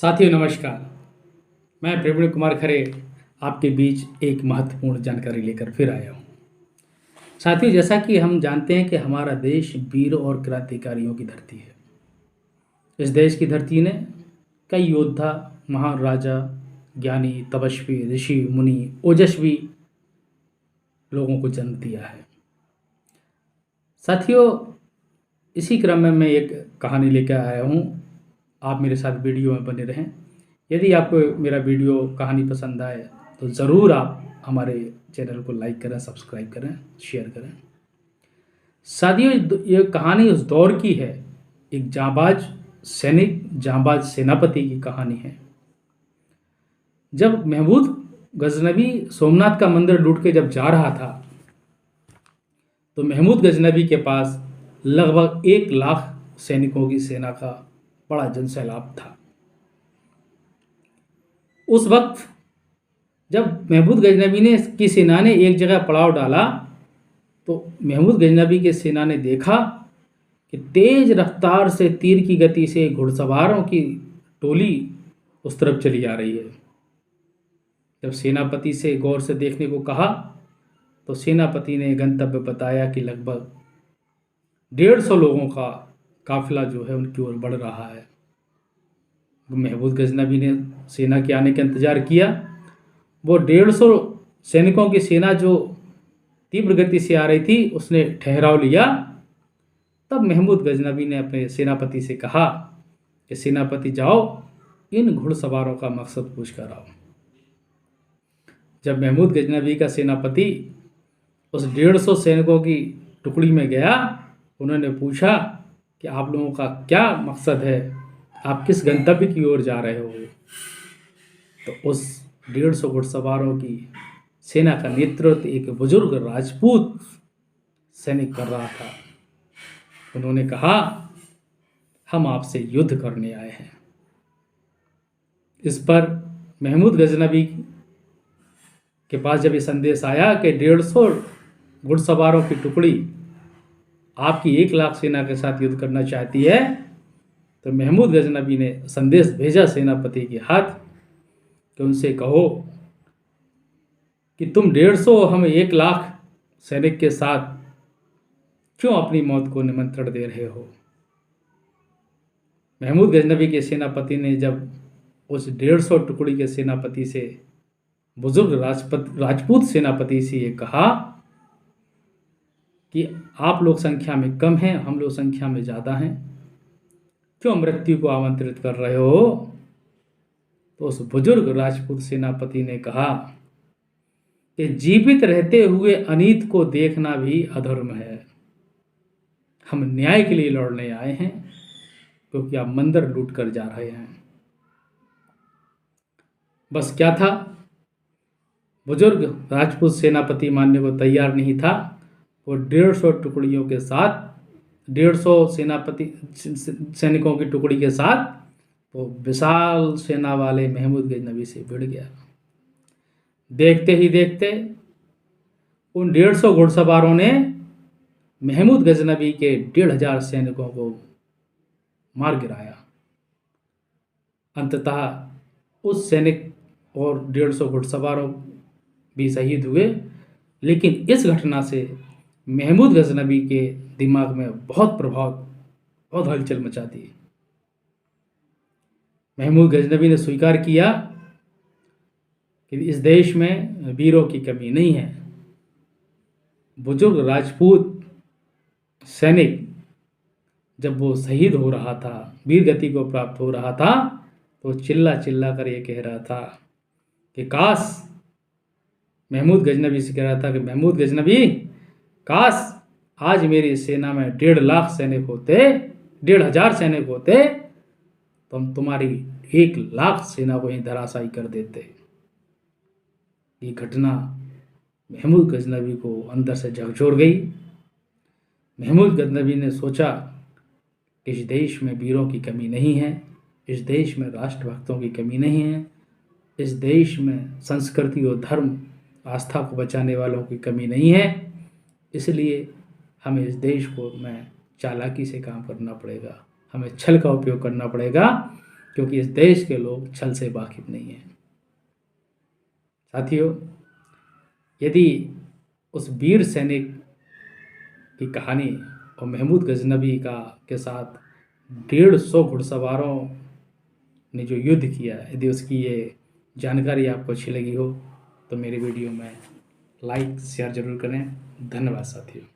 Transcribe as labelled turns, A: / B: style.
A: साथियों नमस्कार। मैं प्रवीण कुमार खरे आपके बीच एक महत्वपूर्ण जानकारी लेकर फिर आया हूँ। साथियों, जैसा कि हम जानते हैं कि हमारा देश वीरों और क्रांतिकारियों की धरती है। इस देश की धरती ने कई योद्धा, महान राजा, ज्ञानी, तपस्वी, ऋषि, मुनि, ओजस्वी लोगों को जन्म दिया है। साथियों, इसी क्रम में मैं एक कहानी लेकर आया हूँ। आप मेरे साथ वीडियो में बने रहें। यदि आपको मेरा वीडियो कहानी पसंद आए तो ज़रूर आप हमारे चैनल को लाइक करें, सब्सक्राइब करें, शेयर करें। साथियों, ये कहानी उस दौर की है। एक जांबाज सैनिक, जांबाज सेनापति की कहानी है। जब महमूद गजनवी सोमनाथ का मंदिर लूट के जब जा रहा था तो महमूद गजनवी के पास लगभग 1 लाख सैनिकों की सेना का बड़ा जनसैलाब था। उस वक्त जब महमूद गजनवी ने की सेना ने एक जगह पड़ाव डाला तो महमूद गजनवी के सेना ने देखा कि तेज रफ्तार से तीर की गति से घुड़सवारों की टोली उस तरफ चली आ रही है। जब सेनापति से गौर से देखने को कहा तो सेनापति ने गंतव्य बताया कि लगभग 150 लोगों का काफिला जो है उनकी ओर बढ़ रहा है। महमूद गजनवी ने सेना के आने का इंतजार किया। वो 150 सैनिकों की सेना जो तीव्र गति से आ रही थी उसने ठहराव लिया। तब महमूद गजनवी ने अपने सेनापति से कहा कि सेनापति जाओ, इन घुड़सवारों का मकसद पूछ कर आओ। जब महमूद गजनवी का सेनापति उस 150 सैनिकों की टुकड़ी में गया, उन्होंने पूछा कि आप लोगों का क्या मकसद है, आप किस गंतव्य की ओर जा रहे हो। तो उस 150 घुड़सवारों की सेना का नेतृत्व एक बुजुर्ग राजपूत सैनिक कर रहा था। उन्होंने कहा, हम आपसे युद्ध करने आए हैं। इस पर महमूद गजनवी के पास जब ये संदेश आया कि 150 घुड़सवारों की टुकड़ी आपकी 1 लाख सेना के साथ युद्ध करना चाहती है, तो महमूद गजनवी ने संदेश भेजा सेनापति के हाथ कि उनसे कहो कि तुम 150 हम 1 लाख सैनिक के साथ क्यों अपनी मौत को निमंत्रण दे रहे हो। महमूद गजनवी के सेनापति ने जब उस 150 टुकड़ी के सेनापति से, बुजुर्ग राजपूत सेनापति से ये कहा कि आप लोग संख्या में कम हैं, हम लोग संख्या में ज़्यादा हैं, क्यों मृत्यु को आमंत्रित कर रहे हो, तो उस बुजुर्ग राजपूत सेनापति ने कहा कि जीवित रहते हुए अनीत को देखना भी अधर्म है। हम न्याय के लिए लड़ने आए हैं क्योंकि आप मंदिर लूट कर जा रहे हैं। बस क्या था, बुजुर्ग राजपूत सेनापति मानने को तैयार नहीं था। वो 150 टुकड़ियों के साथ, 150 सैनिकों की टुकड़ी के साथ वो विशाल सेना वाले महमूद गजनवी से भिड़ गया। देखते ही देखते उन 150 घुड़सवारों ने महमूद गजनवी के 1,500 सैनिकों को मार गिराया। अंततः उस सैनिक और 150 घुड़सवारों भी शहीद हुए। लेकिन इस घटना से महमूद गजनवी के दिमाग में बहुत हलचल मचा दी। महमूद गजनवी ने स्वीकार किया कि इस देश में वीरों की कमी नहीं है। बुजुर्ग राजपूत सैनिक जब वो शहीद हो रहा था, वीर गति को प्राप्त हो रहा था, तो चिल्ला चिल्ला कर ये कह रहा था कि काश, महमूद गजनवी से कह रहा था कि महमूद गजनवी, काश आज मेरी सेना में 1.5 लाख सैनिक होते, 1,500 सैनिक होते, तो हम तुम्हारी 1 लाख सेना को ही धराशायी कर देते। ये घटना महमूद गजनवी को अंदर से झकझोर गई। महमूद गजनवी ने सोचा कि इस देश में वीरों की कमी नहीं है, इस देश में राष्ट्रभक्तों की कमी नहीं है, इस देश में संस्कृति और धर्म आस्था को बचाने वालों की कमी नहीं है। इसलिए हमें इस देश को में चालाकी से काम करना पड़ेगा, हमें छल का उपयोग करना पड़ेगा क्योंकि इस देश के लोग छल से वाकिफ नहीं हैं। साथियों, यदि उस वीर सैनिक की कहानी और महमूद गजनबी का के साथ 150 घुड़सवारों ने जो युद्ध किया, यदि उसकी ये जानकारी आपको अच्छी लगी हो तो मेरे वीडियो में लाइक शेयर ज़रूर करें। धन्यवाद साथियों।